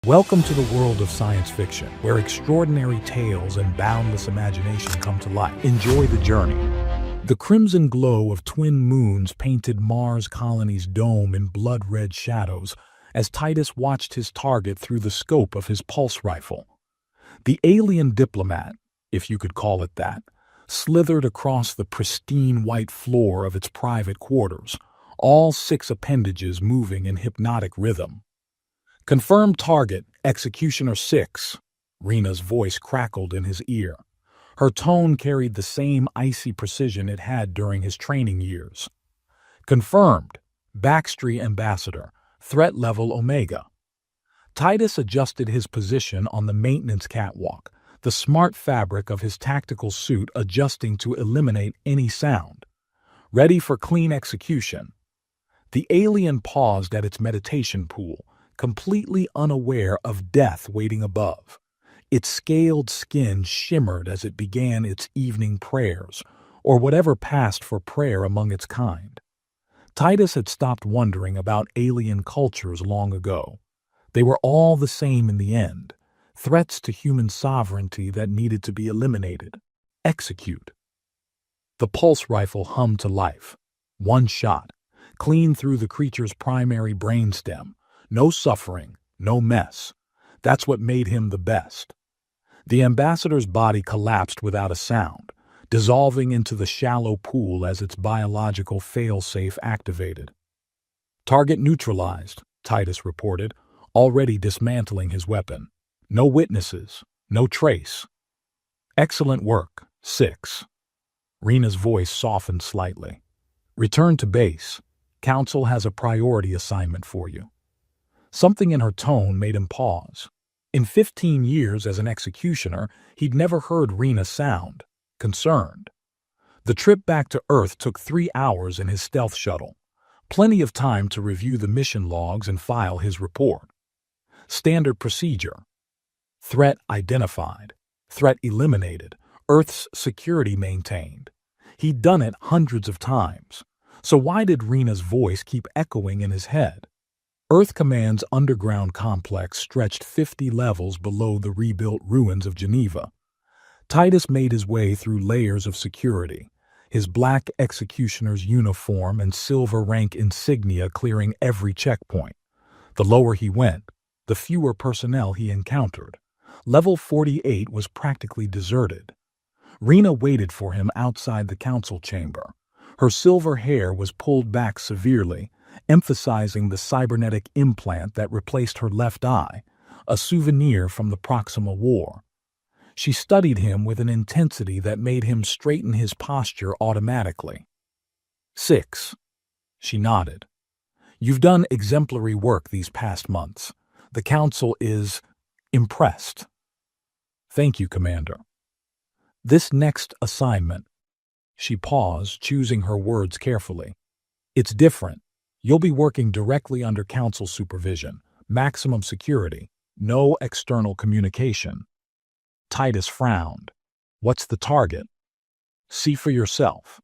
Welcome to the world of science fiction, where extraordinary tales and boundless imagination come to life. Enjoy the journey. The crimson glow of twin moons painted Mars colony's dome in blood-red shadows as Titus watched his target through the scope of his pulse rifle. The alien diplomat, if you could call it that, slithered across the pristine white floor of its private quarters, all 6 appendages moving in hypnotic rhythm. "Confirmed target, Executioner 6. Rena's voice crackled in his ear. Her tone carried the same icy precision it had during his training years. "Confirmed, Backstreet Ambassador, threat level Omega." Titus adjusted his position on the maintenance catwalk, the smart fabric of his tactical suit adjusting to eliminate any sound. "Ready for clean execution." The alien paused at its meditation pool, completely unaware of death waiting above. Its scaled skin shimmered as it began its evening prayers, or whatever passed for prayer among its kind. Titus had stopped wondering about alien cultures long ago. They were all the same in the end, threats to human sovereignty that needed to be eliminated. Execute. The pulse rifle hummed to life. One shot, clean through the creature's primary brainstem. No suffering, no mess. That's what made him the best. The ambassador's body collapsed without a sound, dissolving into the shallow pool as its biological failsafe activated. "Target neutralized," Titus reported, already dismantling his weapon. "No witnesses, no trace." "Excellent work, 6. Rena's voice softened slightly. "Return to base. Council has a priority assignment for you." Something in her tone made him pause. In 15 years as an executioner, he'd never heard Rena sound concerned. The trip back to Earth took 3 hours in his stealth shuttle. Plenty of time to review the mission logs and file his report. Standard procedure. Threat identified. Threat eliminated. Earth's security maintained. He'd done it hundreds of times. So why did Rena's voice keep echoing in his head? Earth Command's underground complex stretched 50 levels below the rebuilt ruins of Geneva. Titus made his way through layers of security, his black executioner's uniform and silver rank insignia clearing every checkpoint. The lower he went, the fewer personnel he encountered. Level 48 was practically deserted. Rena waited for him outside the council chamber. Her silver hair was pulled back severely, emphasizing the cybernetic implant that replaced her left eye, a souvenir from the Proxima War. She studied him with an intensity that made him straighten his posture automatically. 6. She nodded. "You've done exemplary work these past months. The Council is impressed." "Thank you, Commander." "This next assignment." She paused, choosing her words carefully. "It's different. You'll be working directly under Council supervision, maximum security, no external communication." Titus frowned. "What's the target?" "See for yourself."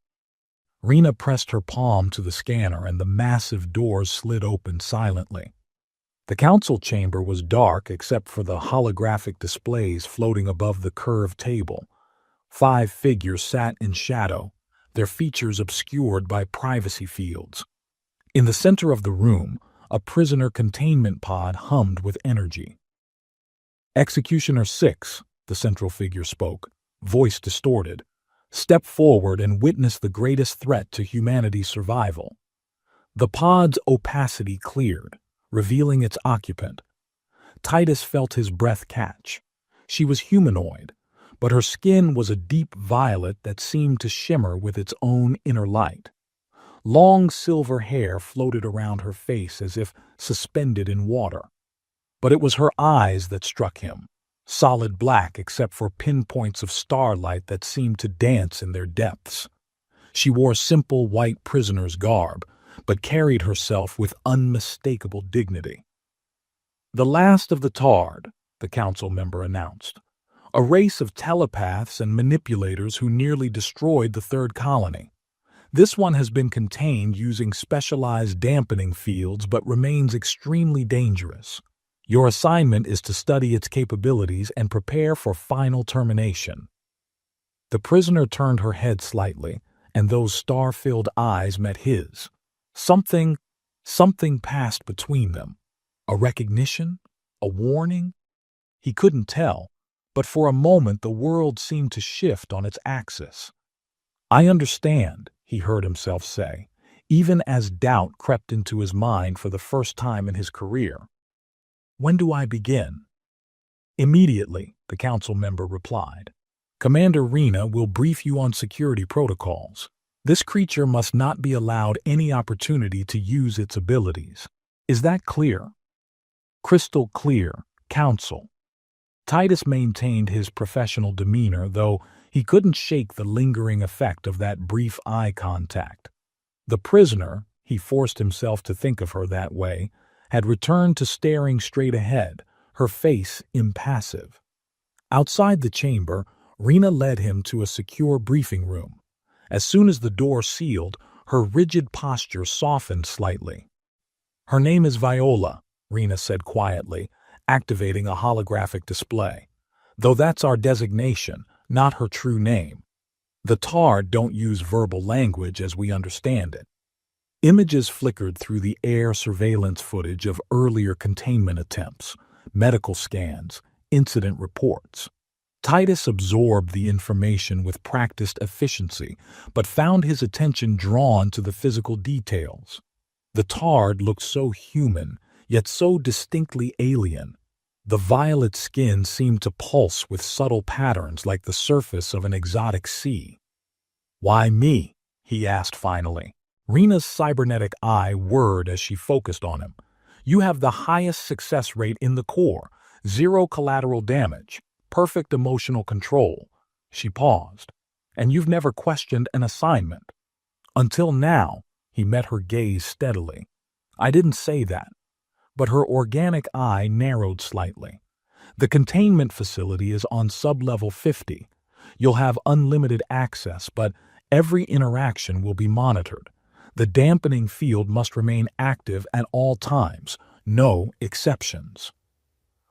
Rena pressed her palm to the scanner and the massive doors slid open silently. The council chamber was dark except for the holographic displays floating above the curved table. 5 figures sat in shadow, their features obscured by privacy fields. In the center of the room, a prisoner containment pod hummed with energy. "Executioner 6, the central figure spoke, voice distorted. "Step forward and witness the greatest threat to humanity's survival." The pod's opacity cleared, revealing its occupant. Titus felt his breath catch. She was humanoid, but her skin was a deep violet that seemed to shimmer with its own inner light. Long silver hair floated around her face as if suspended in water. But it was her eyes that struck him, solid black except for pinpoints of starlight that seemed to dance in their depths. She wore simple white prisoner's garb, but carried herself with unmistakable dignity. "The last of the Tard," the council member announced. "A race of telepaths and manipulators who nearly destroyed the third colony. This one has been contained using specialized dampening fields but remains extremely dangerous. Your assignment is to study its capabilities and prepare for final termination. The prisoner turned her head slightly, and those star-filled eyes met his. Something passed between them. A recognition? A warning? He couldn't tell, but for a moment the world seemed to shift on its axis. "I understand," he heard himself say, even as doubt crept into his mind for the first time in his career. "When do I begin?" "Immediately," the council member replied. "Commander Rena will brief you on security protocols. This creature must not be allowed any opportunity to use its abilities. Is that clear?" "Crystal clear, Council." Titus maintained his professional demeanor, though he couldn't shake the lingering effect of that brief eye contact. The prisoner, he forced himself to think of her that way, had returned to staring straight ahead, her face impassive. Outside the chamber, Rena led him to a secure briefing room. As soon as the door sealed, her rigid posture softened slightly. "Her name is Viola," Rena said quietly, activating a holographic display. "Though that's our designation, not her true name. The Tard don't use verbal language as we understand it." Images flickered through the air surveillance footage of earlier containment attempts, medical scans, incident reports. Titus absorbed the information with practiced efficiency, but found his attention drawn to the physical details. The Tard looked so human, yet so distinctly alien. The violet skin seemed to pulse with subtle patterns like the surface of an exotic sea. "Why me?" he asked finally. Rena's cybernetic eye whirred as she focused on him. "You have the highest success rate in the Corps, 0 collateral damage, perfect emotional control." She paused. "And you've never questioned an assignment." "Until now." He met her gaze steadily. "I didn't say that." But her organic eye narrowed slightly. "The containment facility is on sub-level 50. You'll have unlimited access, but every interaction will be monitored. The dampening field must remain active at all times, no exceptions."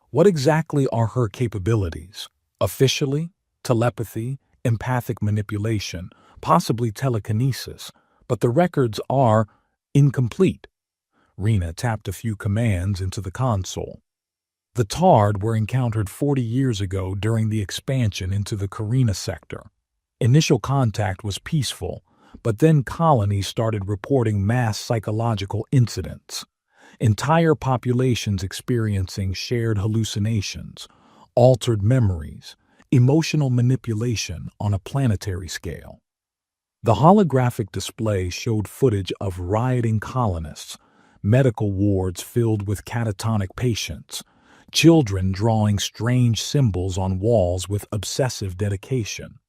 "What exactly are her capabilities? Officially, telepathy, empathic manipulation, possibly telekinesis, but the records are incomplete." Rena tapped a few commands into the console. "The Tard were encountered 40 years ago during the expansion into the Carina sector. Initial contact was peaceful, but then colonies started reporting mass psychological incidents. Entire populations experiencing shared hallucinations, altered memories, emotional manipulation on a planetary scale. The holographic display showed footage of rioting colonists, medical wards filled with catatonic patients, children drawing strange symbols on walls with obsessive dedication.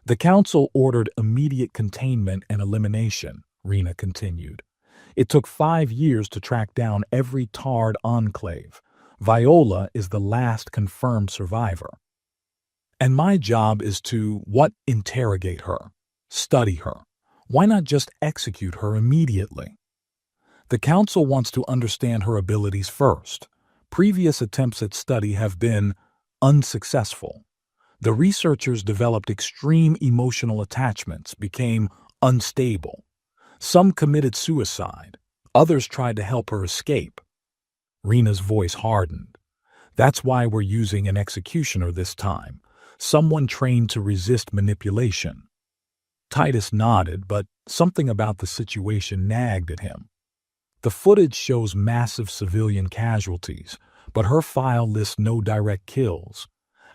"The Council ordered immediate containment and elimination," Rena continued. "It took 5 years to track down every Tard enclave. Viola is the last confirmed survivor. And my job is to, interrogate her, study her. Why not just execute her immediately? The Council wants to understand her abilities first. Previous attempts at study have been unsuccessful. The researchers developed extreme emotional attachments, became unstable. Some committed suicide. Others tried to help her escape." Rena's voice hardened. "That's why we're using an executioner this time. Someone trained to resist manipulation." Titus nodded, but something about the situation nagged at him. "The footage shows massive civilian casualties, but her file lists no direct kills.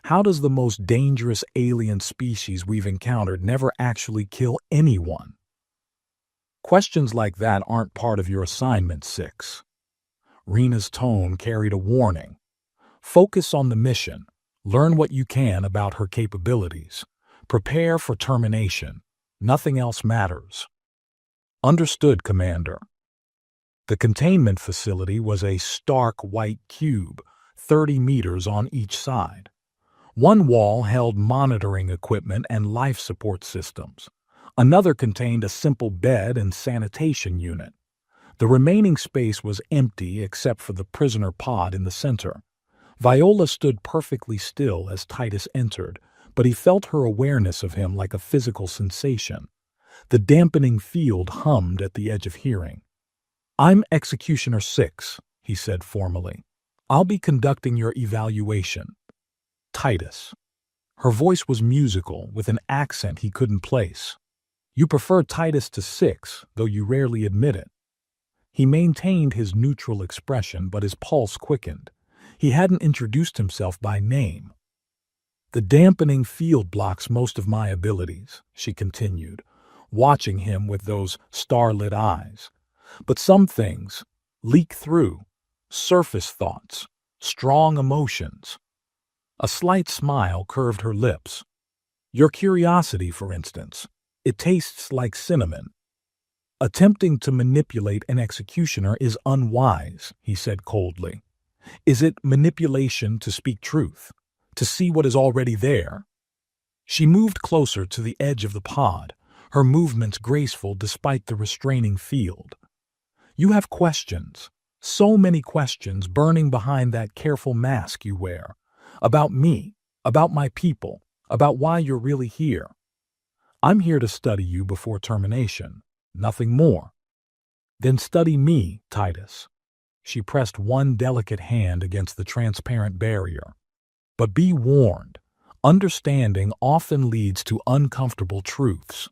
How does the most dangerous alien species we've encountered never actually kill anyone?" "Questions like that aren't part of your assignment, 6. Rena's tone carried a warning. "Focus on the mission. Learn what you can about her capabilities. Prepare for termination. Nothing else matters." "Understood, Commander." The containment facility was a stark white cube, 30 meters on each side. One wall held monitoring equipment and life support systems. Another contained a simple bed and sanitation unit. The remaining space was empty except for the prisoner pod in the center. Viola stood perfectly still as Titus entered, but he felt her awareness of him like a physical sensation. The dampening field hummed at the edge of hearing. "I'm Executioner 6, he said formally. "I'll be conducting your evaluation." Titus. Her voice was musical, with an accent he couldn't place. "You prefer Titus to 6, though you rarely admit it." He maintained his neutral expression, but his pulse quickened. He hadn't introduced himself by name. "The dampening field blocks most of my abilities," she continued, watching him with those starlit eyes. "But some things leak through, surface thoughts, strong emotions." A slight smile curved her lips. "Your curiosity, for instance. It tastes like cinnamon." "Attempting to manipulate an executioner is unwise," he said coldly. "Is it manipulation to speak truth? To see what is already there?" She moved closer to the edge of the pod, her movements graceful despite the restraining field. "You have questions, so many questions burning behind that careful mask you wear. About me, about my people, about why you're really here. I'm here to study you before termination, nothing more." "Then study me, Titus." She pressed one delicate hand against the transparent barrier. "But be warned, understanding often leads to uncomfortable truths."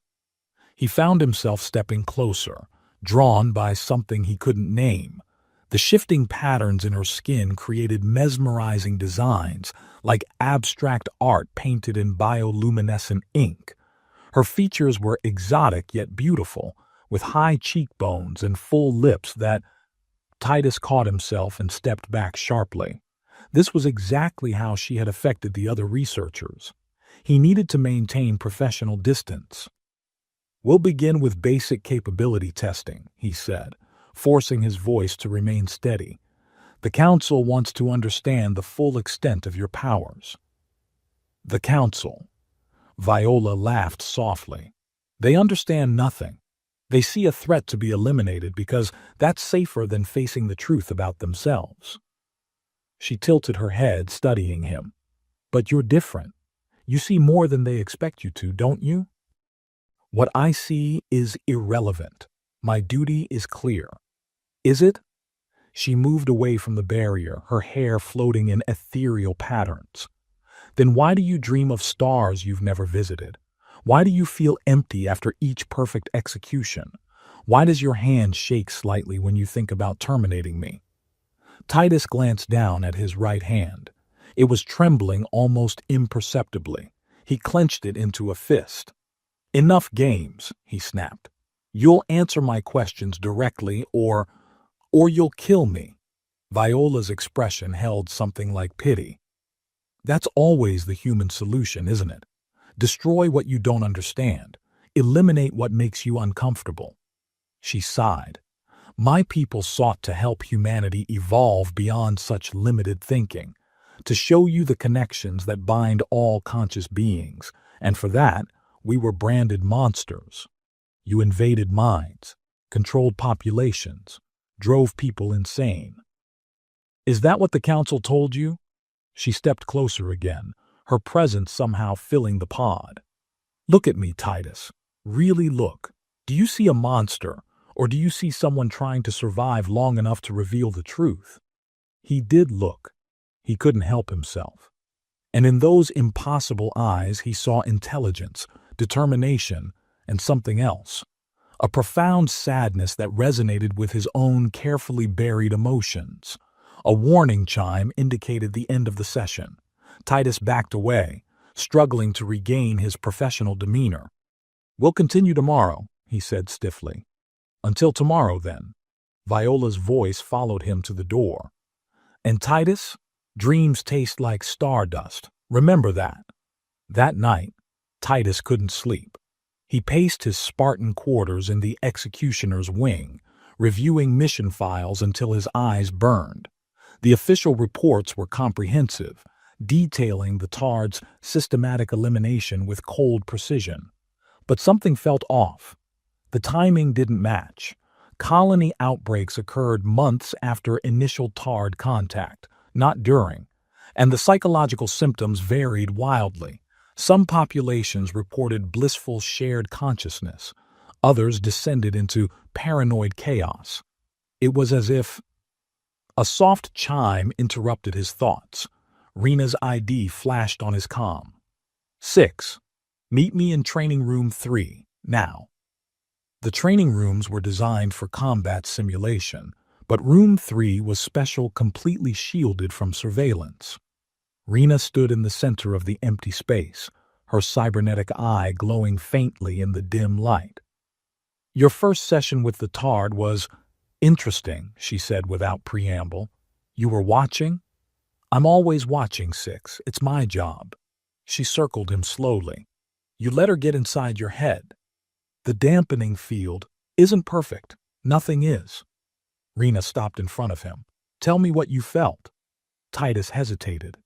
He found himself stepping closer, drawn by something he couldn't name. The shifting patterns in her skin created mesmerizing designs, like abstract art painted in bioluminescent ink. Her features were exotic yet beautiful, with high cheekbones and full lips that... Titus caught himself and stepped back sharply. This was exactly how she had affected the other researchers. He needed to maintain professional distance. "We'll begin with basic capability testing," he said, forcing his voice to remain steady. "The Council wants to understand the full extent of your powers." "The Council." Viola laughed softly. "They understand nothing. They see a threat to be eliminated because that's safer than facing the truth about themselves." She tilted her head, studying him. "But you're different. You see more than they expect you to, don't you?" "What I see is irrelevant. My duty is clear." "Is it?" She moved away from the barrier, her hair floating in ethereal patterns. "Then why do you dream of stars you've never visited? Why do you feel empty after each perfect execution? Why does your hand shake slightly when you think about terminating me?" Titus glanced down at his right hand. It was trembling almost imperceptibly. He clenched it into a fist. "Enough games," he snapped. "You'll answer my questions directly or you'll kill me." Viola's expression held something like pity. "That's always the human solution, isn't it? Destroy what you don't understand. Eliminate what makes you uncomfortable." She sighed. "My people sought to help humanity evolve beyond such limited thinking, to show you the connections that bind all conscious beings, and for that, we were branded monsters. You invaded minds, controlled populations, drove people insane." "Is that what the Council told you?" She stepped closer again, her presence somehow filling the pod. "Look at me, Titus. Really look. Do you see a monster, or do you see someone trying to survive long enough to reveal the truth?" He did look. He couldn't help himself. And in those impossible eyes he saw intelligence, determination, and something else. A profound sadness that resonated with his own carefully buried emotions. A warning chime indicated the end of the session. Titus backed away, struggling to regain his professional demeanor. "We'll continue tomorrow," he said stiffly. "Until tomorrow, then." Viola's voice followed him to the door. "And Titus, dreams taste like stardust. Remember that." That night, Titus couldn't sleep. He paced his Spartan quarters in the executioner's wing, reviewing mission files until his eyes burned. The official reports were comprehensive, detailing the TARD's systematic elimination with cold precision. But something felt off. The timing didn't match. Colony outbreaks occurred months after initial TARD contact, not during, and the psychological symptoms varied wildly. Some populations reported blissful shared consciousness. Others descended into paranoid chaos. It was as if a soft chime interrupted his thoughts. Rena's ID flashed on his comm. 6. Meet me in training room 3, now. The training rooms were designed for combat simulation, but room 3 was special, completely shielded from surveillance. Rena stood in the center of the empty space, her cybernetic eye glowing faintly in the dim light. Your first session with the TARD was interesting, she said without preamble. You were watching? I'm always watching, 6. It's my job. She circled him slowly. You let her get inside your head. The dampening field isn't perfect. Nothing is. Rena stopped in front of him. Tell me what you felt. Titus hesitated.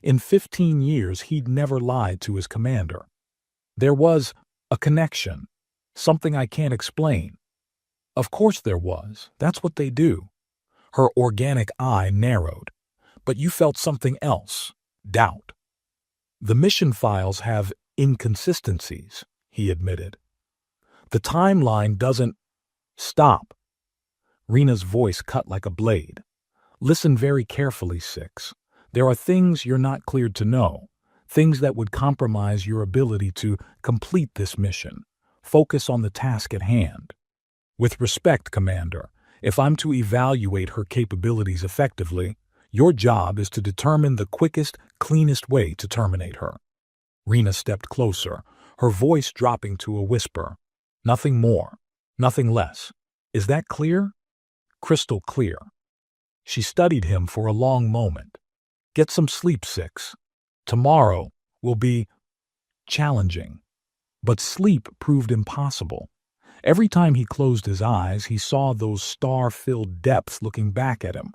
In 15 years, he'd never lied to his commander. There was a connection, something I can't explain. Of course there was. That's what they do. Her organic eye narrowed. But you felt something else. Doubt. The mission files have inconsistencies, he admitted. The timeline doesn't stop. Rena's voice cut like a blade. Listen very carefully, 6. There are things you're not cleared to know, things that would compromise your ability to complete this mission. Focus on the task at hand. With respect, Commander, if I'm to evaluate her capabilities effectively, your job is to determine the quickest, cleanest way to terminate her. Rena stepped closer, her voice dropping to a whisper. Nothing more, nothing less. Is that clear? Crystal clear. She studied him for a long moment. Get some sleep, 6. Tomorrow will be challenging. But sleep proved impossible. Every time he closed his eyes, he saw those star-filled depths looking back at him,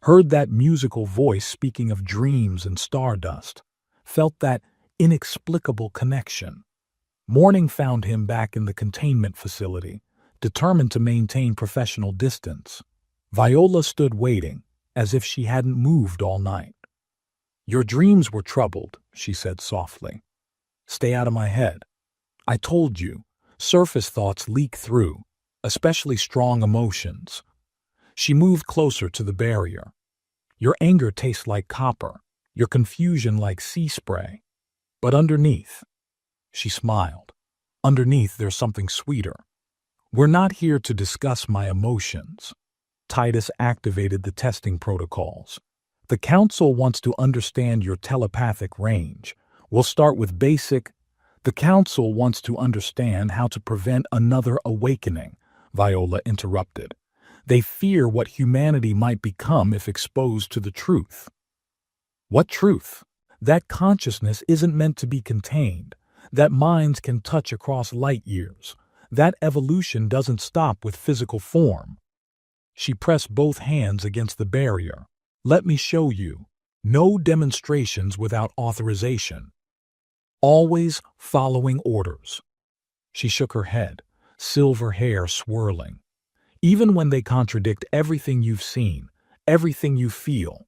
heard that musical voice speaking of dreams and stardust, felt that inexplicable connection. Morning found him back in the containment facility, determined to maintain professional distance. Viola stood waiting, as if she hadn't moved all night. Your dreams were troubled, she said softly. Stay out of my head. I told you, surface thoughts leak through, especially strong emotions. She moved closer to the barrier. Your anger tastes like copper, your confusion like sea spray. But underneath, she smiled. Underneath, there's something sweeter. We're not here to discuss my emotions. Titus activated the testing protocols. The Council wants to understand your telepathic range. We'll start with basic. The Council wants to understand how to prevent another awakening, Viola interrupted. They fear what humanity might become if exposed to the truth. What truth? That consciousness isn't meant to be contained, that minds can touch across light years, that evolution doesn't stop with physical form. She pressed both hands against the barrier. Let me show you. No demonstrations without authorization. Always following orders. She shook her head, silver hair swirling. Even when they contradict everything you've seen, everything you feel.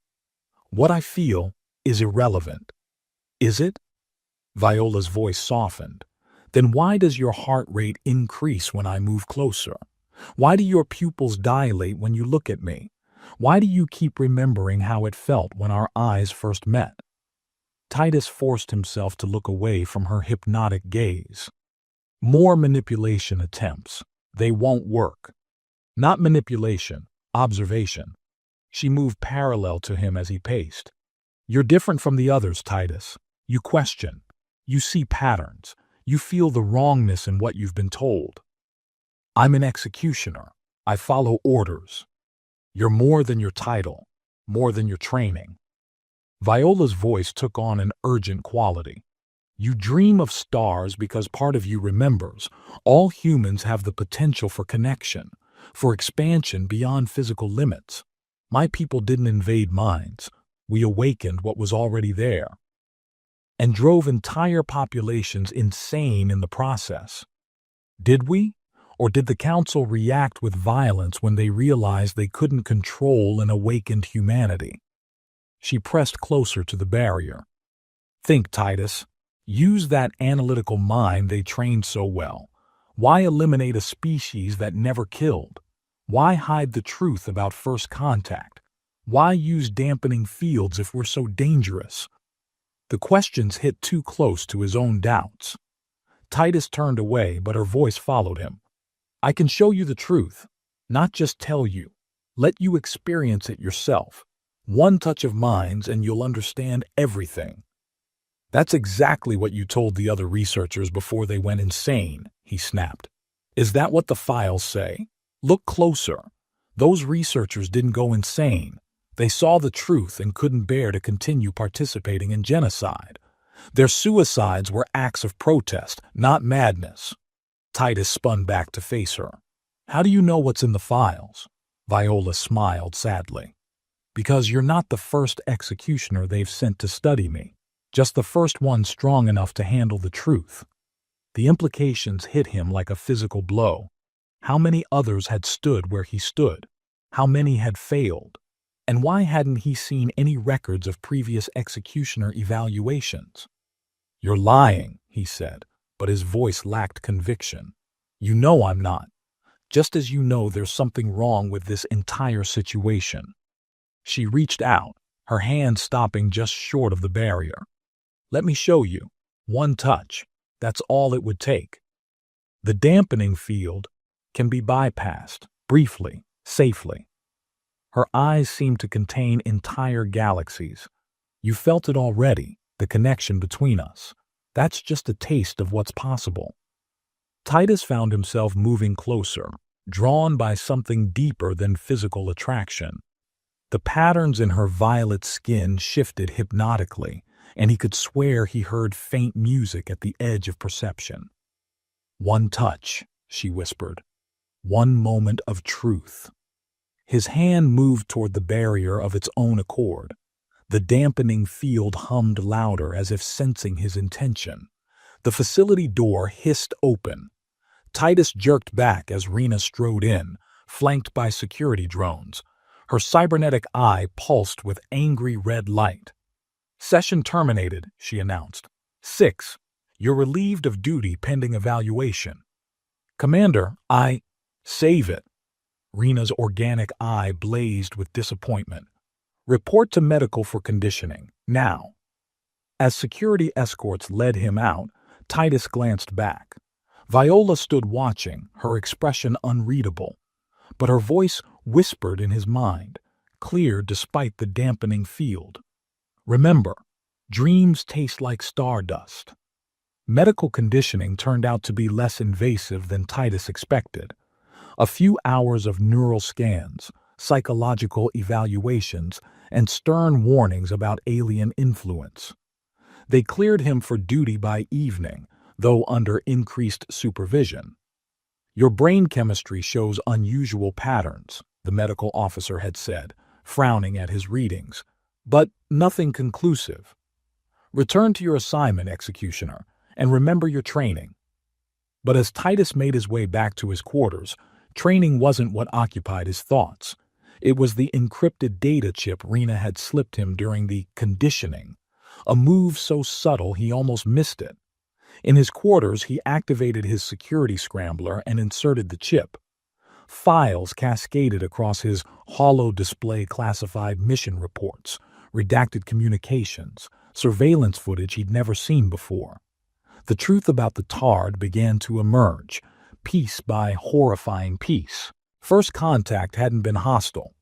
What I feel is irrelevant. Is it? Viola's voice softened. Then why does your heart rate increase when I move closer? Why do your pupils dilate when you look at me? Why do you keep remembering how it felt when our eyes first met? Titus forced himself to look away from her hypnotic gaze. More manipulation attempts. They won't work. Not manipulation, observation. She moved parallel to him as he paced. You're different from the others, Titus. You question. You see patterns. You feel the wrongness in what you've been told. I'm an executioner. I follow orders. You're more than your title, more than your training. Viola's voice took on an urgent quality. You dream of stars because part of you remembers. All humans have the potential for connection, for expansion beyond physical limits. My people didn't invade minds. We awakened what was already there, and drove entire populations insane in the process. Did we? Or did the council react with violence when they realized they couldn't control an awakened humanity? She pressed closer to the barrier. Think, Titus. Use that analytical mind they trained so well. Why eliminate a species that never killed? Why hide the truth about first contact? Why use dampening fields if we're so dangerous? The questions hit too close to his own doubts. Titus turned away, but her voice followed him. I can show you the truth, not just tell you. Let you experience it yourself. One touch of minds and you'll understand everything. That's exactly what you told the other researchers before they went insane, he snapped. Is that what the files say? Look closer. Those researchers didn't go insane. They saw the truth and couldn't bear to continue participating in genocide. Their suicides were acts of protest, not madness. Titus spun back to face her. How do you know what's in the files? Viola smiled sadly. Because you're not the first executioner they've sent to study me. Just the first one strong enough to handle the truth. The implications hit him like a physical blow. How many others had stood where he stood? How many had failed? And why hadn't he seen any records of previous executioner evaluations? You're lying, he said, but his voice lacked conviction. You know I'm not. Just as you know there's something wrong with this entire situation. She reached out, her hand stopping just short of the barrier. Let me show you. One touch. That's all it would take. The dampening field can be bypassed, briefly, safely. Her eyes seemed to contain entire galaxies. You felt it already, the connection between us. That's just a taste of what's possible. Titus found himself moving closer, drawn by something deeper than physical attraction. The patterns in her violet skin shifted hypnotically, and he could swear he heard faint music at the edge of perception. One touch, she whispered. One moment of truth. His hand moved toward the barrier of its own accord. The dampening field hummed louder as if sensing his intention. The facility door hissed open. Titus jerked back as Rena strode in, flanked by security drones. Her cybernetic eye pulsed with angry red light. Session terminated, she announced. 6. You're relieved of duty pending evaluation. Commander, Save it. Rena's organic eye blazed with disappointment. Report to medical for conditioning, now. As security escorts led him out, Titus glanced back. Viola stood watching, her expression unreadable. But her voice whispered in his mind, clear despite the dampening field. Remember, dreams taste like stardust. Medical conditioning turned out to be less invasive than Titus expected. A few hours of neural scans, psychological evaluations, and stern warnings about alien influence. They cleared him for duty by evening, though under increased supervision. Your brain chemistry shows unusual patterns, the medical officer had said, frowning at his readings, but nothing conclusive. Return to your assignment, executioner, and remember your training. But as Titus made his way back to his quarters, training wasn't what occupied his thoughts. It was the encrypted data chip Rena had slipped him during the conditioning, a move so subtle he almost missed it. In his quarters, he activated his security scrambler and inserted the chip. Files cascaded across his holo-display classified mission reports, redacted communications, surveillance footage he'd never seen before. The truth about the Tard began to emerge, piece by horrifying piece. First contact hadn't been hostile.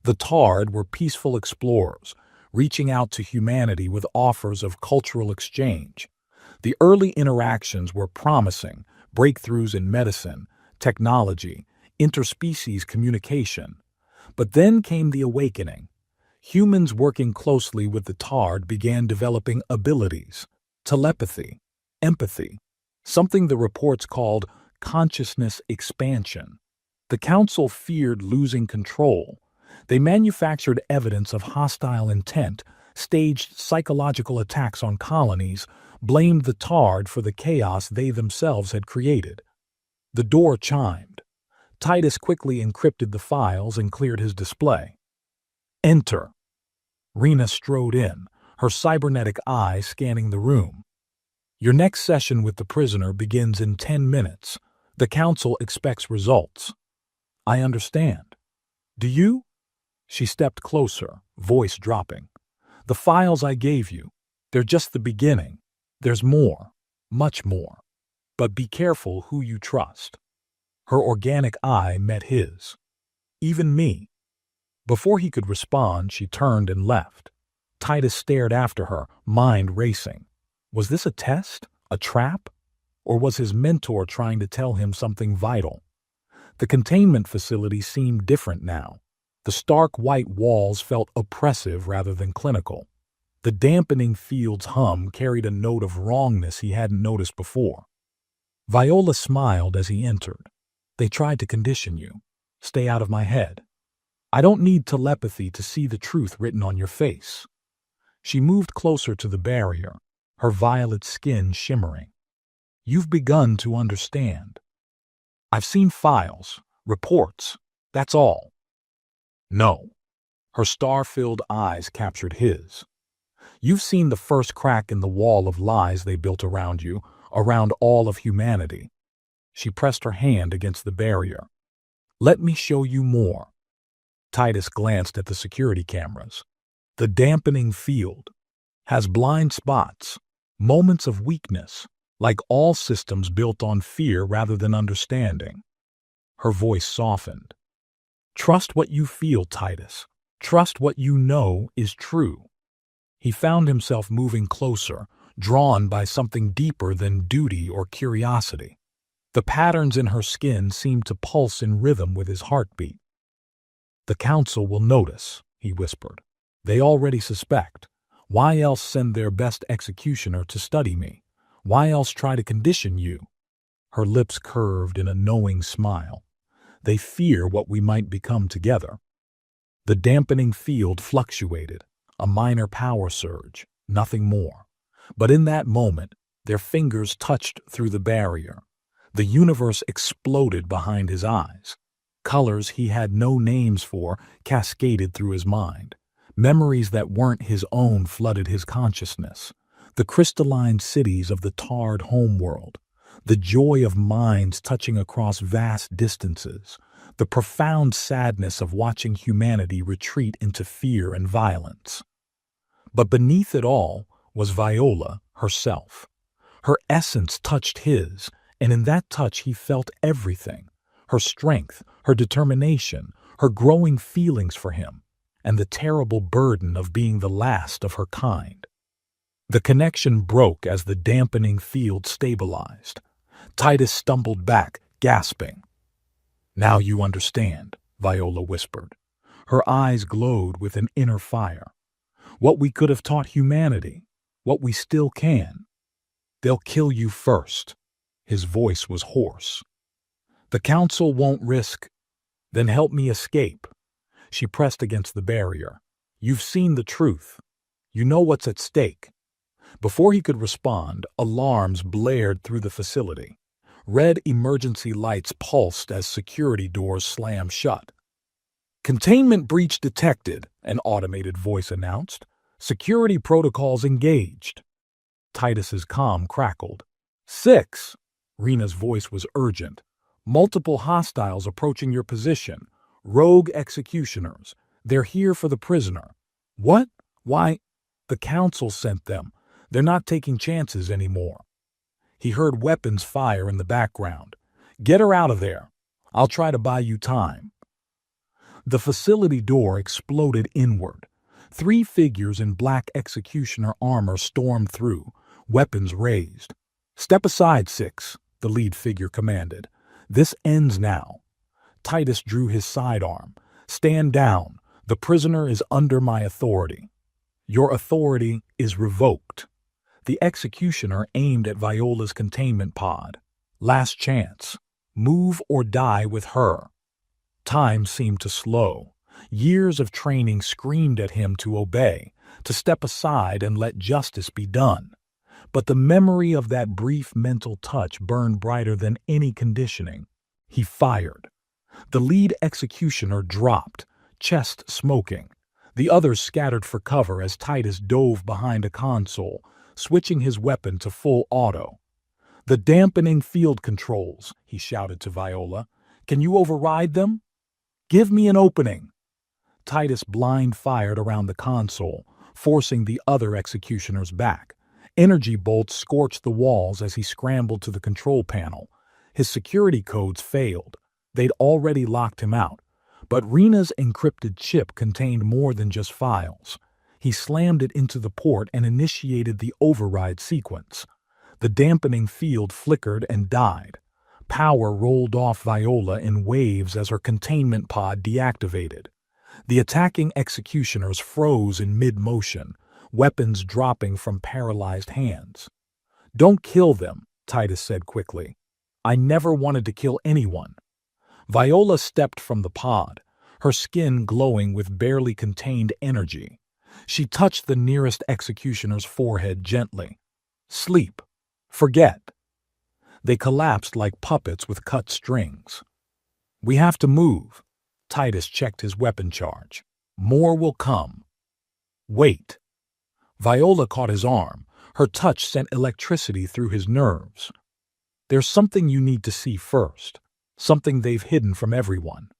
The Tard were peaceful explorers, reaching out to humanity with offers of cultural exchange. The early interactions were promising, breakthroughs in medicine, technology, interspecies communication. But then came the awakening. Humans working closely with the Tard began developing abilities, telepathy, empathy, something the reports called consciousness expansion. The Council feared losing control. They manufactured evidence of hostile intent, staged psychological attacks on colonies, blamed the Tard for the chaos they themselves had created. The door chimed. Titus quickly encrypted the files and cleared his display. Enter. Rena strode in, her cybernetic eye scanning the room. Your next session with the prisoner begins in 10 minutes. The council expects results. I understand. Do you? She stepped closer, voice dropping. The files I gave you, they're just the beginning. There's more, much more. But be careful who you trust. Her organic eye met his. Even me. Before he could respond, she turned and left. Titus stared after her, mind racing. Was this a test? A trap? Or was his mentor trying to tell him something vital? The containment facility seemed different now. The stark white walls felt oppressive rather than clinical. The dampening field's hum carried a note of wrongness he hadn't noticed before. Viola smiled as he entered. They tried to condition you. Stay out of my head. I don't need telepathy to see the truth written on your face. She moved closer to the barrier, her violet skin shimmering. You've begun to understand. I've seen files, reports, that's all. No. Her star-filled eyes captured his. You've seen the first crack in the wall of lies they built around you, around all of humanity. She pressed her hand against the barrier. Let me show you more. Titus glanced at the security cameras. The dampening field has blind spots, moments of weakness, like all systems built on fear rather than understanding. Her voice softened. Trust what you feel, Titus. Trust what you know is true. He found himself moving closer, drawn by something deeper than duty or curiosity. The patterns in her skin seemed to pulse in rhythm with his heartbeat. The council will notice, he whispered. They already suspect. Why else send their best executioner to study me? Why else try to condition you? Her lips curved in a knowing smile. They fear what we might become together. The dampening field fluctuated, a minor power surge, nothing more. But in that moment, their fingers touched through the barrier. The universe exploded behind his eyes. Colors he had no names for cascaded through his mind. Memories that weren't his own flooded his consciousness. The crystalline cities of the tarred homeworld. The joy of minds touching across vast distances. The profound sadness of watching humanity retreat into fear and violence. But beneath it all was Viola herself. Her essence touched his, and in that touch he felt everything. Her strength, her determination, her growing feelings for him, and the terrible burden of being the last of her kind. The connection broke as the dampening field stabilized. Titus stumbled back, gasping. Now you understand, Viola whispered. Her eyes glowed with an inner fire. What we could have taught humanity, what we still can. They'll kill you first. His voice was hoarse. The council won't risk. Then help me escape. She pressed against the barrier. You've seen the truth. You know what's at stake. Before he could respond, alarms blared through the facility. Red emergency lights pulsed as security doors slammed shut. Containment breach detected, an automated voice announced. Security protocols engaged. Titus's comm crackled. 6. Rena's voice was urgent. Multiple hostiles approaching your position. Rogue executioners. They're here for the prisoner. What? Why? The council sent them. They're not taking chances anymore. He heard weapons fire in the background. Get her out of there. I'll try to buy you time. The facility door exploded inward. 3 figures in black executioner armor stormed through, weapons raised. Step aside, 6, the lead figure commanded. This ends now. Titus drew his sidearm. Stand down. The prisoner is under my authority. Your authority is revoked. The executioner aimed at Viola's containment pod. Last chance. Move or die with her. Time seemed to slow. Years of training screamed at him to obey, to step aside and let justice be done. But the memory of that brief mental touch burned brighter than any conditioning. He fired. The lead executioner dropped, chest smoking. The others scattered for cover as Titus dove behind a console, switching his weapon to full auto. "The dampening field controls," he shouted to Viola. "Can you override them? Give me an opening." Titus blind fired around the console, forcing the other executioners back. Energy bolts scorched the walls as he scrambled to the control panel. His security codes failed. They'd already locked him out. But Rena's encrypted chip contained more than just files. He slammed it into the port and initiated the override sequence. The dampening field flickered and died. Power rolled off Viola in waves as her containment pod deactivated. The attacking executioners froze in mid-motion, weapons dropping from paralyzed hands. "Don't kill them," Titus said quickly. "I never wanted to kill anyone." Viola stepped from the pod, her skin glowing with barely contained energy. She touched the nearest executioner's forehead gently. "Sleep. Forget." They collapsed like puppets with cut strings. "We have to move." Titus checked his weapon charge. "More will come." "Wait." Viola caught his arm. Her touch sent electricity through his nerves. "There's something you need to see first. Something they've hidden from everyone."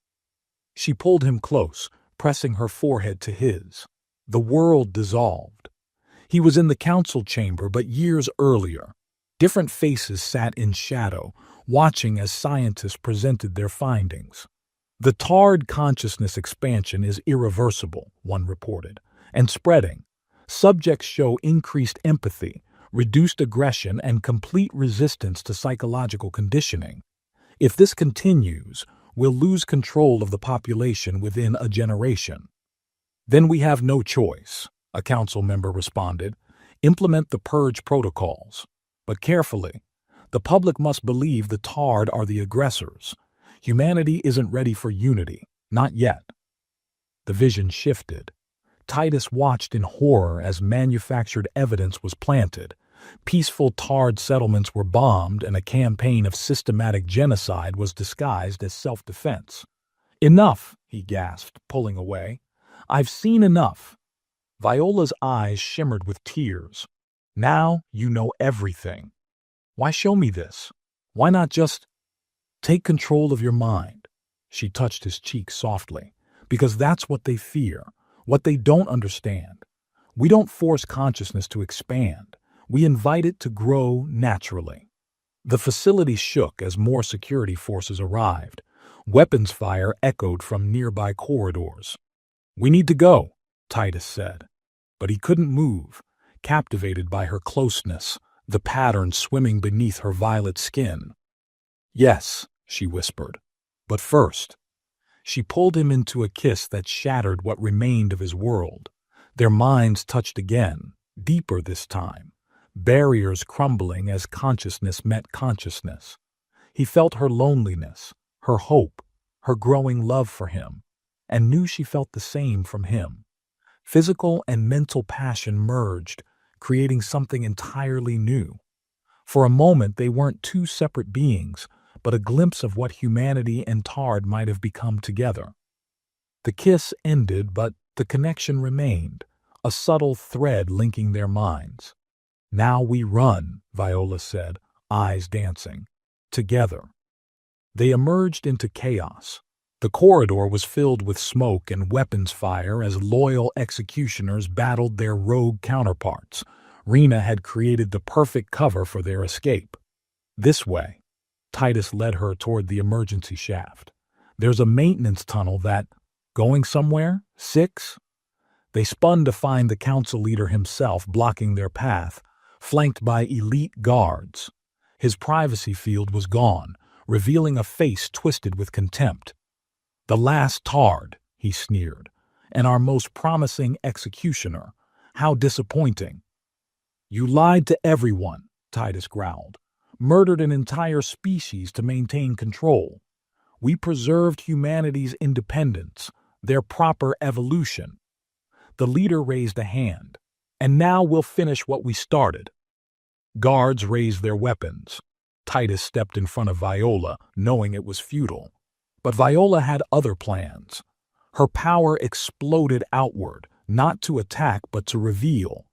She pulled him close, pressing her forehead to his. The world dissolved. He was in the council chamber, but years earlier. Different faces sat in shadow, watching as scientists presented their findings. "The tarred consciousness expansion is irreversible," one reported, "and spreading. Subjects show increased empathy, reduced aggression, and complete resistance to psychological conditioning. If this continues, we'll lose control of the population within a generation." "Then we have no choice," a council member responded. "Implement the purge protocols. But carefully. The public must believe the Tard are the aggressors. Humanity isn't ready for unity. Not yet." The vision shifted. Titus watched in horror as manufactured evidence was planted. Peaceful Tard settlements were bombed, and a campaign of systematic genocide was disguised as self-defense. "Enough," he gasped, pulling away. "I've seen enough." Viola's eyes shimmered with tears. "Now you know everything. Why show me this? Why not just take control of your mind?" She touched his cheek softly. "Because that's what they fear, what they don't understand. We don't force consciousness to expand. We invite it to grow naturally." The facility shook as more security forces arrived. Weapons fire echoed from nearby corridors. "We need to go," Titus said. But he couldn't move, captivated by her closeness, the pattern swimming beneath her violet skin. "Yes," she whispered. "But first." She pulled him into a kiss that shattered what remained of his world. Their minds touched again, deeper this time. Barriers crumbling as consciousness met consciousness. He felt her loneliness, her hope, her growing love for him, and knew she felt the same from him. Physical and mental passion merged, creating something entirely new. For a moment they weren't two separate beings, but a glimpse of what humanity and Tard might have become together. The kiss ended, but the connection remained, a subtle thread linking their minds. "Now we run," Viola said, eyes dancing. "Together." They emerged into chaos. The corridor was filled with smoke and weapons fire as loyal executioners battled their rogue counterparts. Rena had created the perfect cover for their escape. "This way." Titus led her toward the emergency shaft. "There's a maintenance tunnel that—" "Going somewhere? 6?" They spun to find the council leader himself blocking their path, flanked by elite guards. His privacy field was gone, revealing a face twisted with contempt. "The last Tard," he sneered, "and our most promising executioner. How disappointing." "You lied to everyone," Titus growled. "Murdered an entire species to maintain control. We preserved humanity's independence, their proper evolution." The leader raised a hand. "And now we'll finish what we started." Guards raised their weapons. Titus stepped in front of Viola, knowing it was futile. But Viola had other plans. Her power exploded outward, not to attack but to reveal.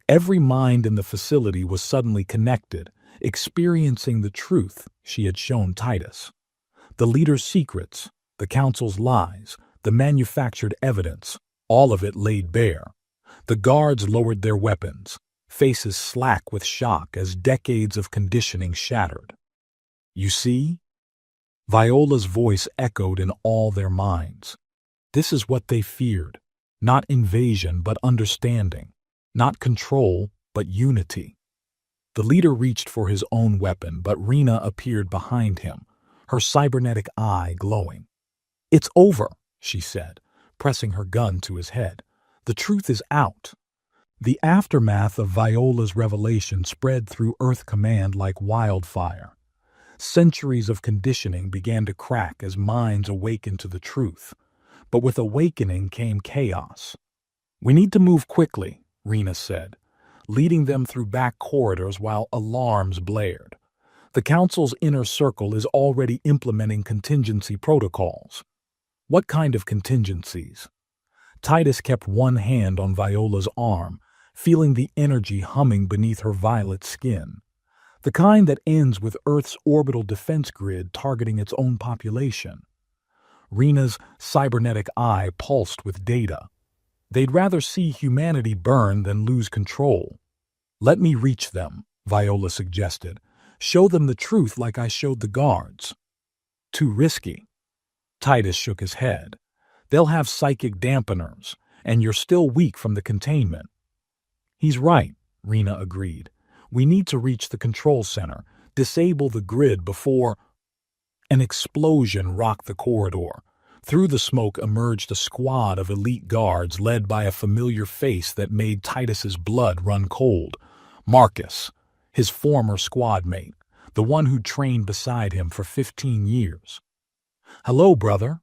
Every mind in the facility was suddenly connected, experiencing the truth she had shown Titus. The leader's secrets, the council's lies, the manufactured evidence, all of it laid bare. The guards lowered their weapons, faces slack with shock as decades of conditioning shattered. You see? Viola's voice echoed in all their minds. This is what they feared. Not invasion, but understanding. Not control, but unity. The leader reached for his own weapon, but Rena appeared behind him, her cybernetic eye glowing. It's over, she said, pressing her gun to his head. The truth is out. The aftermath of Viola's revelation spread through Earth Command like wildfire. Centuries of conditioning began to crack as minds awakened to the truth. But with awakening came chaos. We need to move quickly, Rena said, leading them through back corridors while alarms blared. The Council's inner circle is already implementing contingency protocols. What kind of contingencies? Titus kept one hand on Viola's arm, feeling the energy humming beneath her violet skin. The kind that ends with Earth's orbital defense grid targeting its own population. Rena's cybernetic eye pulsed with data. They'd rather see humanity burn than lose control. Let me reach them, Viola suggested. Show them the truth like I showed the guards. Too risky. Titus shook his head. They'll have psychic dampeners, and you're still weak from the containment. He's right, Rena agreed. We need to reach the control center, disable the grid before... An explosion rocked the corridor. Through the smoke emerged a squad of elite guards led by a familiar face that made Titus's blood run cold. Marcus, his former squad mate, the one who'd trained beside him for 15 years. Hello, brother.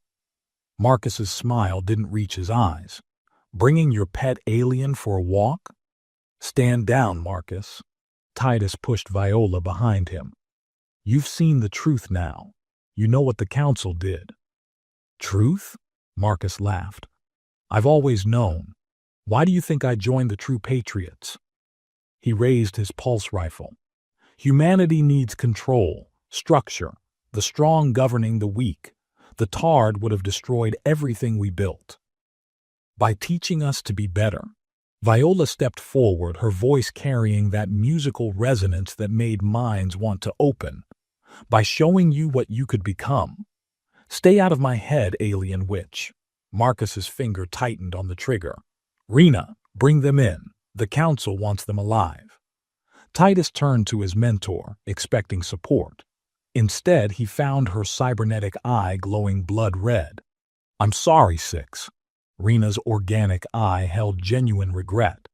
Marcus's smile didn't reach his eyes. Bringing your pet alien for a walk? Stand down, Marcus. Titus pushed Viola behind him. You've seen the truth now. You know what the council did. Truth? Marcus laughed. I've always known. Why do you think I joined the True Patriots? He raised his pulse rifle. Humanity needs control, structure, the strong governing the weak. The Tard would have destroyed everything we built. By teaching us to be better. Viola stepped forward, her voice carrying that musical resonance that made minds want to open. By showing you what you could become. Stay out of my head, alien witch. Marcus's finger tightened on the trigger. Rena, bring them in. The council wants them alive. Titus turned to his mentor, expecting support. Instead, he found her cybernetic eye glowing blood red. I'm sorry, Six. Rena's organic eye held genuine regret.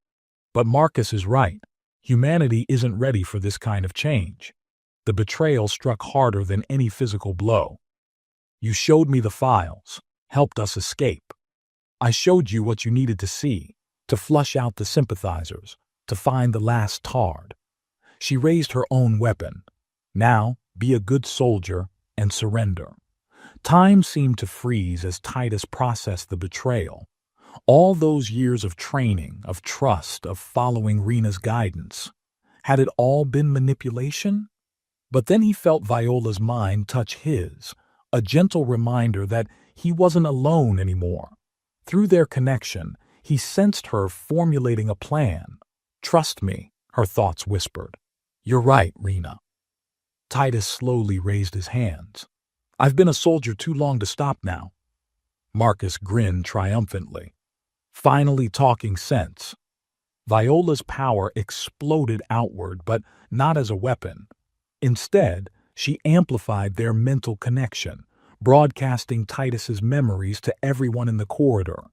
But Marcus is right. Humanity isn't ready for this kind of change. The betrayal struck harder than any physical blow. You showed me the files, helped us escape. I showed you what you needed to see, to flush out the sympathizers, to find the last Tard. She raised her own weapon. Now, be a good soldier and surrender. Time seemed to freeze as Titus processed the betrayal. All those years of training, of trust, of following Rena's guidance. Had it all been manipulation? But then he felt Viola's mind touch his, a gentle reminder that he wasn't alone anymore. Through their connection, he sensed her formulating a plan. Trust me, her thoughts whispered. You're right, Rena. Titus slowly raised his hands. I've been a soldier too long to stop now. Marcus grinned triumphantly. Finally talking sense. Viola's power exploded outward, but not as a weapon. Instead, she amplified their mental connection, broadcasting Titus's memories to everyone in the corridor.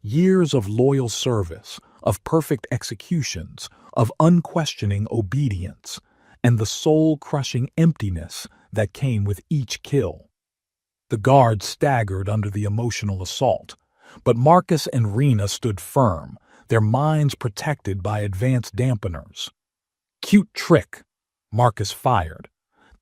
Years of loyal service, of perfect executions, of unquestioning obedience, and the soul-crushing emptiness that came with each kill. The guards staggered under the emotional assault, but Marcus and Rena stood firm, their minds protected by advanced dampeners. Cute trick, Marcus fired.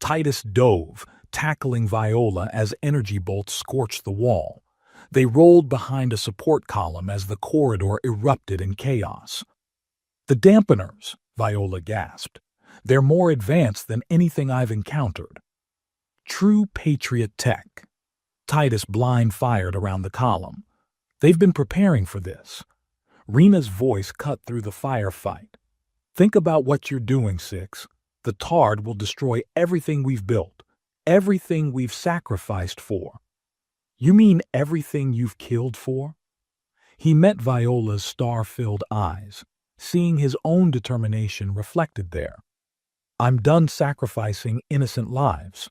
Titus dove, tackling Viola as energy bolts scorched the wall. They rolled behind a support column as the corridor erupted in chaos. "The dampeners," Viola gasped. "They're more advanced than anything I've encountered." "True Patriot tech." Titus blind fired around the column. "They've been preparing for this." Rena's voice cut through the firefight. "Think about what you're doing, Six. The Tard will destroy everything we've built, everything we've sacrificed for." "You mean everything you've killed for?" He met Viola's star-filled eyes, seeing his own determination reflected there. "I'm done sacrificing innocent lives."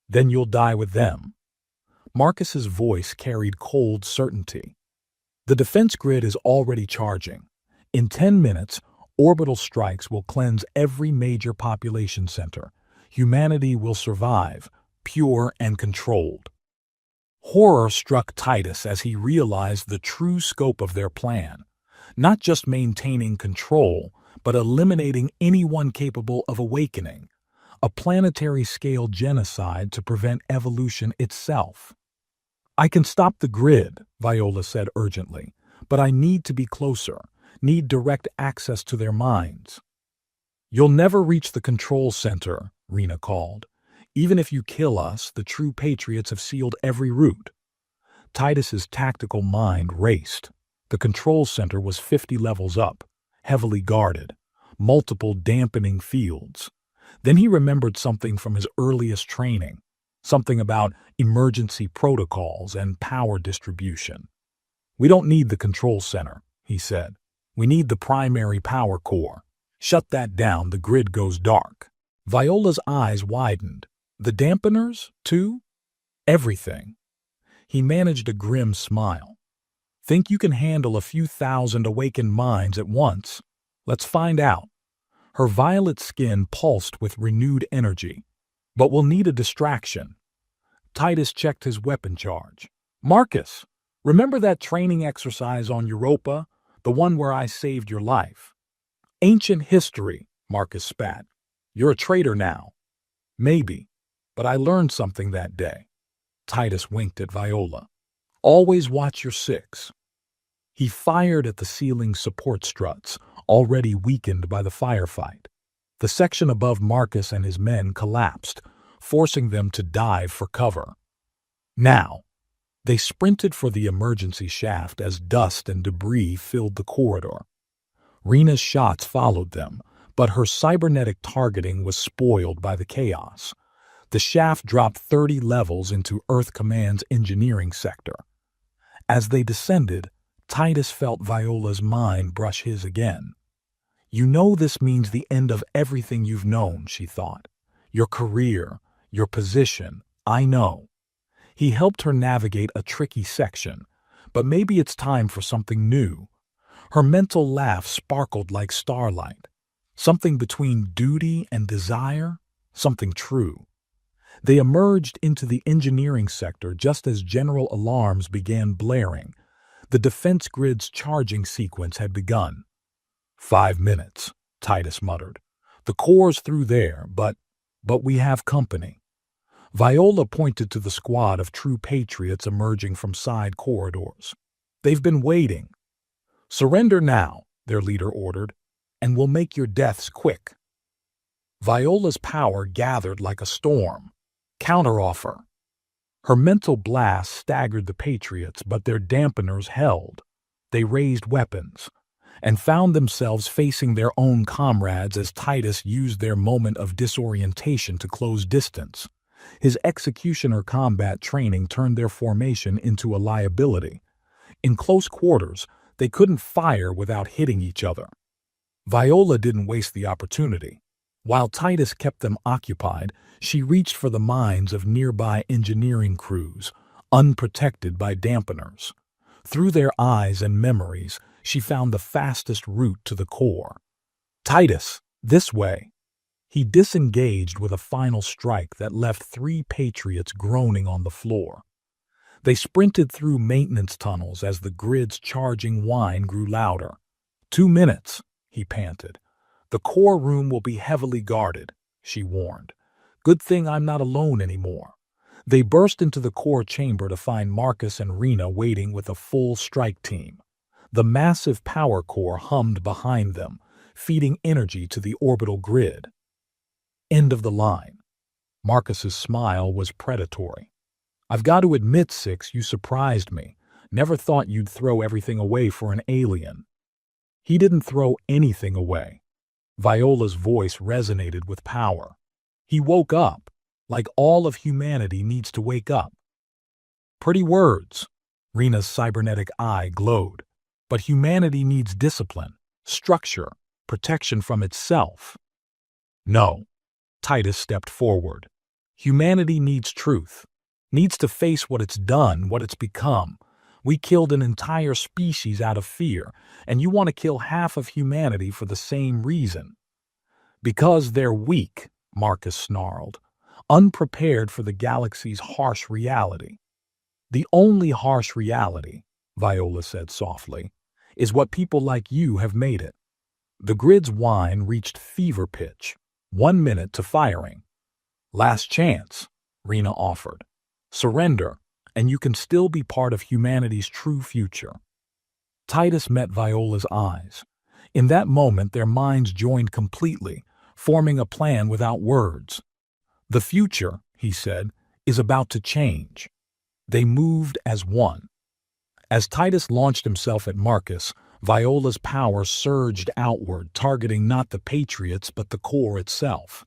"Then you'll die with them." Marcus's voice carried cold certainty. "The defense grid is already charging. In 10 minutes, orbital strikes will cleanse every major population center. Humanity will survive, pure and controlled." Horror struck Titus as he realized the true scope of their plan. Not just maintaining control, but eliminating anyone capable of awakening. A planetary-scale genocide to prevent evolution itself. "I can stop the grid," Viola said urgently, "but I need to be closer, need direct access to their minds." "You'll never reach the control center," Rena called. "Even if you kill us, the true patriots have sealed every route." Titus's tactical mind raced. The control center was 50 levels up, heavily guarded, multiple dampening fields. Then he remembered something from his earliest training, something about emergency protocols and power distribution. "We don't need the control center," he said. "We need the primary power core. Shut that down, the grid goes dark." Viola's eyes widened. "The dampeners, too?" "Everything." He managed a grim smile. "Think you can handle a few thousand awakened minds at once? Let's find out." Her violet skin pulsed with renewed energy. "But we'll need a distraction." Titus checked his weapon charge. "Marcus, remember that training exercise on Europa? The one where I saved your life?" "Ancient history," Marcus spat. "You're a traitor now." "Maybe, but I learned something that day." Titus winked at Viola. "Always watch your six." He fired at the ceiling's support struts, already weakened by the firefight. The section above Marcus and his men collapsed, forcing them to dive for cover. Now, they sprinted for the emergency shaft as dust and debris filled the corridor. Rena's shots followed them, but her cybernetic targeting was spoiled by the chaos. The shaft dropped 30 levels into Earth Command's engineering sector. As they descended, Titus felt Viola's mind brush his again. "You know this means the end of everything you've known," she thought. "Your career, your position, I know." He helped her navigate a tricky section, but maybe it's time for something new. Her mental laugh sparkled like starlight. Something between duty and desire, something true. They emerged into the engineering sector just as general alarms began blaring. The defense grid's charging sequence had begun. 5 minutes, Titus muttered. "The core's through there, but we have company." Viola pointed to the squad of true patriots emerging from side corridors. "They've been waiting." "Surrender now," their leader ordered, "and we'll make your deaths quick." Viola's power gathered like a storm. Counteroffer. Her mental blast staggered the patriots, but their dampeners held. They raised weapons and found themselves facing their own comrades as Titus used their moment of disorientation to close distance. His executioner combat training turned their formation into a liability. In close quarters, they couldn't fire without hitting each other. Viola didn't waste the opportunity. While Titus kept them occupied, she reached for the minds of nearby engineering crews, unprotected by dampeners. Through their eyes and memories, she found the fastest route to the core. "Titus, this way!" He disengaged with a final strike that left 3 patriots groaning on the floor. They sprinted through maintenance tunnels as the grid's charging whine grew louder. 2 minutes, he panted. "The core room will be heavily guarded," she warned. Good thing I'm not alone anymore. They burst into the core chamber to find Marcus and Rena waiting with a full strike team. The massive power core hummed behind them, feeding energy to the orbital grid. End of the line. Marcus's smile was predatory. I've got to admit, Six, you surprised me. Never thought you'd throw everything away for an alien. He didn't throw anything away. Viola's voice resonated with power. He woke up, like all of humanity needs to wake up. Pretty words. Rena's cybernetic eye glowed. But humanity needs discipline, structure, protection from itself. No. Titus stepped forward. Humanity needs truth. Needs to face what it's done, what it's become. We killed an entire species out of fear, and you want to kill half of humanity for the same reason. Because they're weak, Marcus snarled, unprepared for the galaxy's harsh reality. The only harsh reality, Viola said softly, is what people like you have made it. The grid's whine reached fever pitch, 1 minute to firing. Last chance, Rena offered. Surrender, and you can still be part of humanity's true future. Titus met Viola's eyes. In that moment, their minds joined completely, forming a plan without words. The future, he said, is about to change. They moved as one. As Titus launched himself at Marcus, Viola's power surged outward, targeting not the Patriots but the core itself.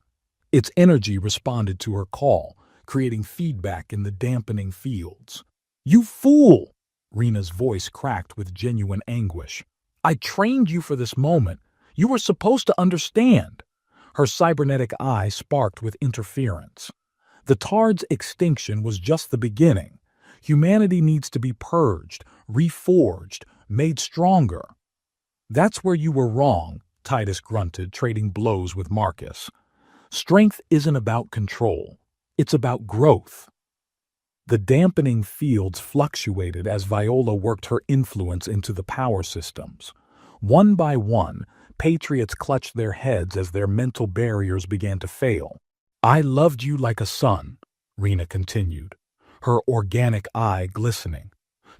Its energy responded to her call, creating feedback in the dampening fields. "You fool!" Rena's voice cracked with genuine anguish. "I trained you for this moment. You were supposed to understand." Her cybernetic eye sparked with interference. The Tard's extinction was just the beginning. Humanity needs to be purged, reforged, made stronger. "That's where you were wrong," Titus grunted, trading blows with Marcus. "Strength isn't about control. It's about growth." The dampening fields fluctuated as Viola worked her influence into the power systems. One by one, Patriots clutched their heads as their mental barriers began to fail. "I loved you like a son," Rena continued, her organic eye glistening.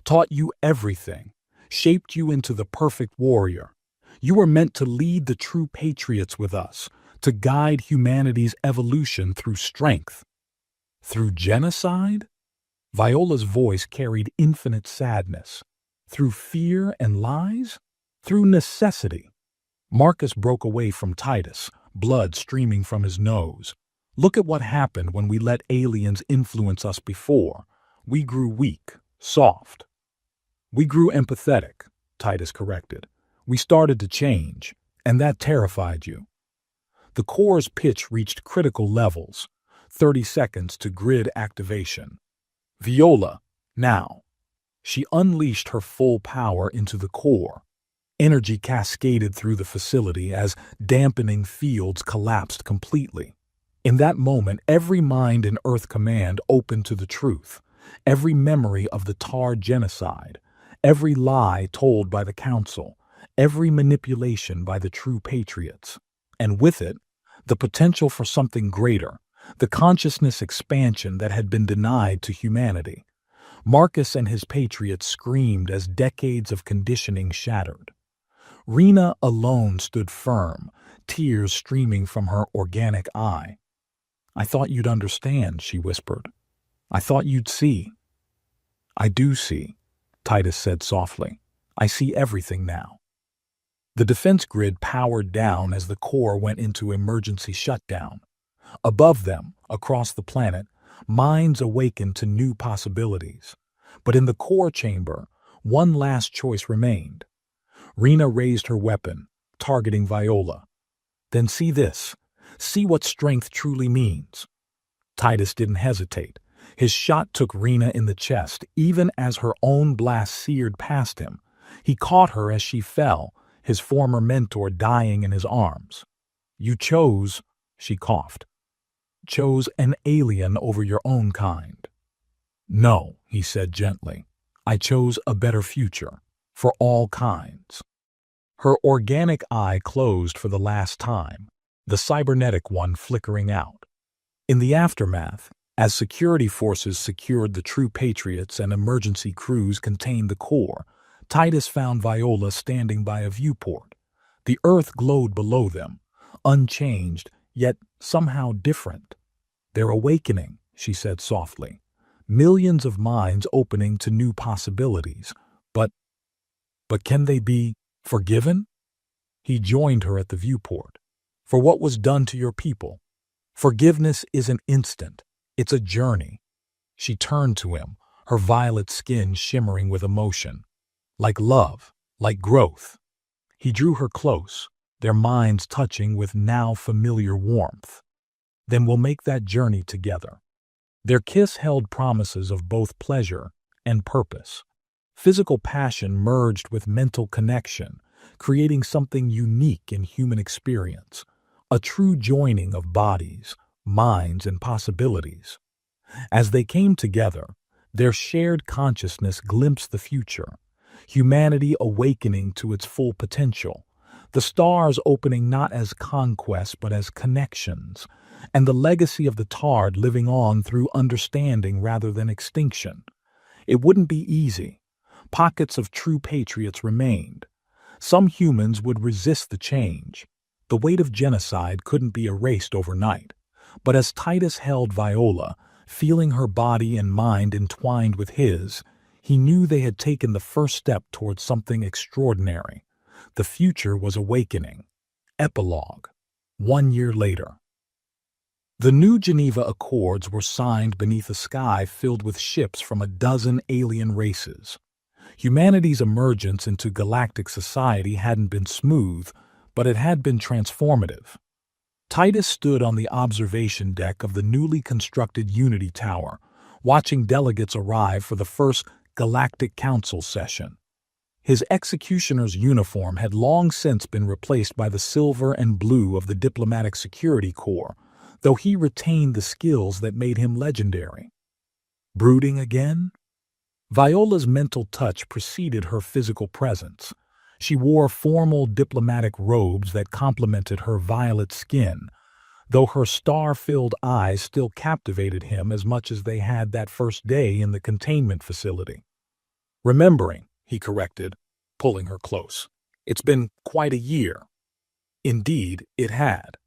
"Taught you everything, shaped you into the perfect warrior. You were meant to lead the true Patriots with us, to guide humanity's evolution through strength." "Through genocide?" Viola's voice carried infinite sadness. "Through fear and lies? Through necessity?" Marcus broke away from Titus, blood streaming from his nose. "Look at what happened when we let aliens influence us before. We grew weak, soft." "We grew empathetic," Titus corrected. "We started to change, and that terrified you." The core's pitch reached critical levels, 30 seconds to grid activation. "Viola, now." She unleashed her full power into the core. Energy cascaded through the facility as dampening fields collapsed completely. In that moment, every mind in Earth Command opened to the truth, every memory of the Tar genocide, every lie told by the Council, every manipulation by the true Patriots. And with it, the potential for something greater, the consciousness expansion that had been denied to humanity. Marcus and his Patriots screamed as decades of conditioning shattered. Rena alone stood firm, tears streaming from her organic eye. "I thought you'd understand," she whispered. "I thought you'd see." "I do see," Titus said softly. "I see everything now." The defense grid powered down as the core went into emergency shutdown. Above them, across the planet, minds awakened to new possibilities. But in the core chamber, one last choice remained. Rena raised her weapon, targeting Viola. "Then see this. See what strength truly means." Titus didn't hesitate. His shot took Rena in the chest, even as her own blast seared past him. He caught her as she fell, his former mentor dying in his arms. "You chose," she coughed, "chose an alien over your own kind." "No," he said gently. "I chose a better future, for all kinds." Her organic eye closed for the last time, the cybernetic one flickering out. In the aftermath, as security forces secured the true patriots and emergency crews contained the core, Titus found Viola standing by a viewport. The earth glowed below them, unchanged, yet somehow different. "They're awakening," she said softly. "Millions of minds opening to new possibilities. But, but can they be forgiven?" He joined her at the viewport. "For what was done to your people? Forgiveness isn't instant. It's a journey." She turned to him, her violet skin shimmering with emotion. "Like love, like growth." He drew her close, their minds touching with now familiar warmth. "Then we'll make that journey together." Their kiss held promises of both pleasure and purpose. Physical passion merged with mental connection, creating something unique in human experience, a true joining of bodies, minds, and possibilities. As they came together, their shared consciousness glimpsed the future, humanity awakening to its full potential, the stars opening not as conquests but as connections, and the legacy of the Tard living on through understanding rather than extinction. It wouldn't be easy. Pockets of true patriots remained. Some humans would resist the change. The weight of genocide couldn't be erased overnight. But as Titus held Viola, feeling her body and mind entwined with his, he knew they had taken the first step towards something extraordinary. The future was awakening. Epilogue. 1 year later. The New Geneva Accords were signed beneath a sky filled with ships from a dozen alien races. Humanity's emergence into galactic society hadn't been smooth, but it had been transformative. Titus stood on the observation deck of the newly constructed Unity Tower, watching delegates arrive for the first Galactic Council session. His executioner's uniform had long since been replaced by the silver and blue of the Diplomatic Security Corps, though he retained the skills that made him legendary. Brooding again? Viola's mental touch preceded her physical presence. She wore formal diplomatic robes that complemented her violet skin, though her star-filled eyes still captivated him as much as they had that first day in the containment facility. "Remembering," he corrected, pulling her close. "It's been quite a year." Indeed, it had.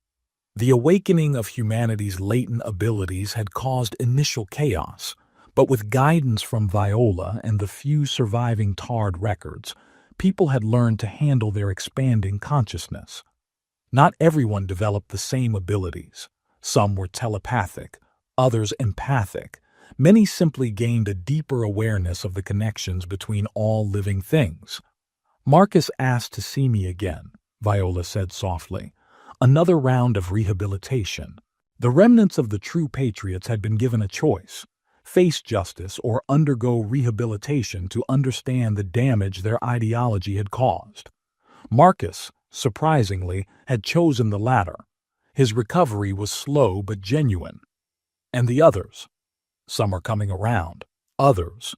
The awakening of humanity's latent abilities had caused initial chaos, but with guidance from Viola and the few surviving Tard records, people had learned to handle their expanding consciousness. Not everyone developed the same abilities. Some were telepathic, others empathic. Many simply gained a deeper awareness of the connections between all living things. "Marcus asked to see me again," Viola said softly. "Another round of rehabilitation." The remnants of the true patriots had been given a choice: face justice or undergo rehabilitation to understand the damage their ideology had caused. Marcus, surprisingly, had chosen the latter. His recovery was slow but genuine. And the others? "Some are coming around. Others."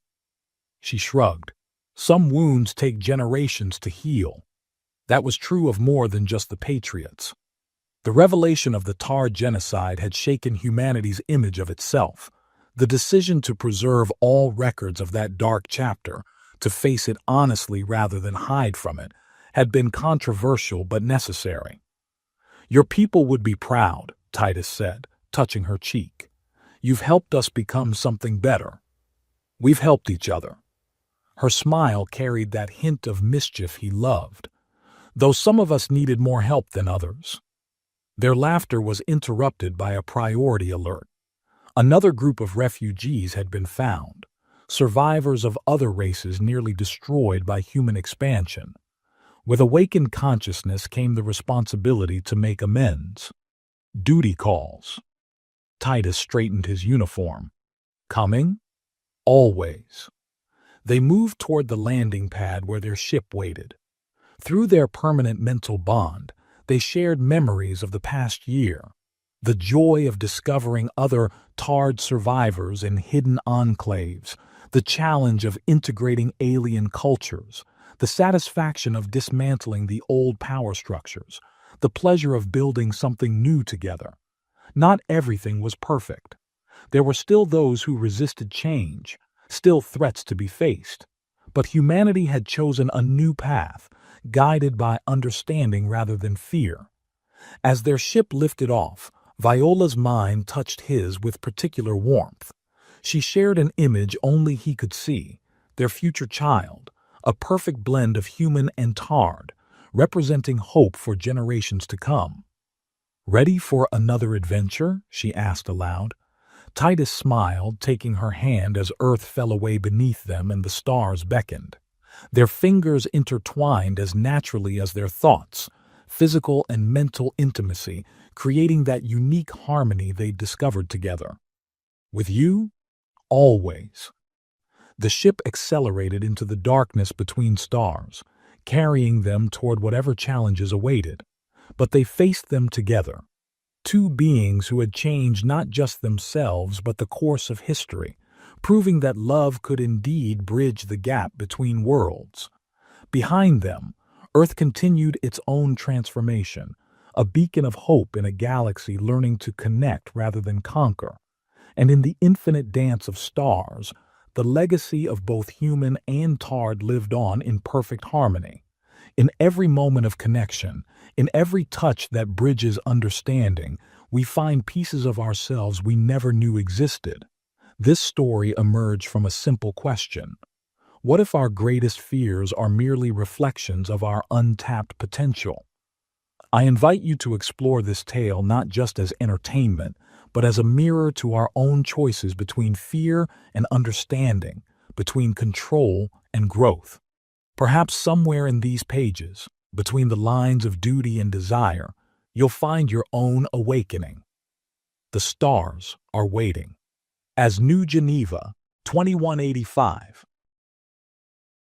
She shrugged. "Some wounds take generations to heal." That was true of more than just the patriots. The revelation of the Tard genocide had shaken humanity's image of itself. The decision to preserve all records of that dark chapter, to face it honestly rather than hide from it, had been controversial but necessary. "Your people would be proud," Titus said, touching her cheek. "You've helped us become something better. We've helped each other." Her smile carried that hint of mischief he loved. "Though some of us needed more help than others." Their laughter was interrupted by a priority alert. Another group of refugees had been found, survivors of other races nearly destroyed by human expansion. With awakened consciousness came the responsibility to make amends. Duty calls. Titus straightened his uniform. "Coming?" "Always." They moved toward the landing pad where their ship waited. Through their permanent mental bond, they shared memories of the past year. The joy of discovering other Tard survivors in hidden enclaves, the challenge of integrating alien cultures, the satisfaction of dismantling the old power structures, the pleasure of building something new together. Not everything was perfect. There were still those who resisted change, still threats to be faced. But humanity had chosen a new path, guided by understanding rather than fear. As their ship lifted off, Viola's mind touched his with particular warmth. She shared an image only he could see, their future child, a perfect blend of human and tard, representing hope for generations to come. "Ready for another adventure?" she asked aloud. Titus smiled, taking her hand as Earth fell away beneath them and the stars beckoned. Their fingers intertwined as naturally as their thoughts, physical and mental intimacy, creating that unique harmony they discovered together. "With you? Always." The ship accelerated into the darkness between stars, carrying them toward whatever challenges awaited. But they faced them together. Two beings who had changed not just themselves but the course of history, proving that love could indeed bridge the gap between worlds. Behind them, Earth continued its own transformation, a beacon of hope in a galaxy learning to connect rather than conquer. And in the infinite dance of stars, the legacy of both human and tard lived on in perfect harmony. In every moment of connection, in every touch that bridges understanding, we find pieces of ourselves we never knew existed. This story emerged from a simple question. What if our greatest fears are merely reflections of our untapped potential? I invite you to explore this tale not just as entertainment, but as a mirror to our own choices between fear and understanding, between control and growth. Perhaps somewhere in these pages, between the lines of duty and desire, you'll find your own awakening. The stars are waiting. As New Geneva, 2185.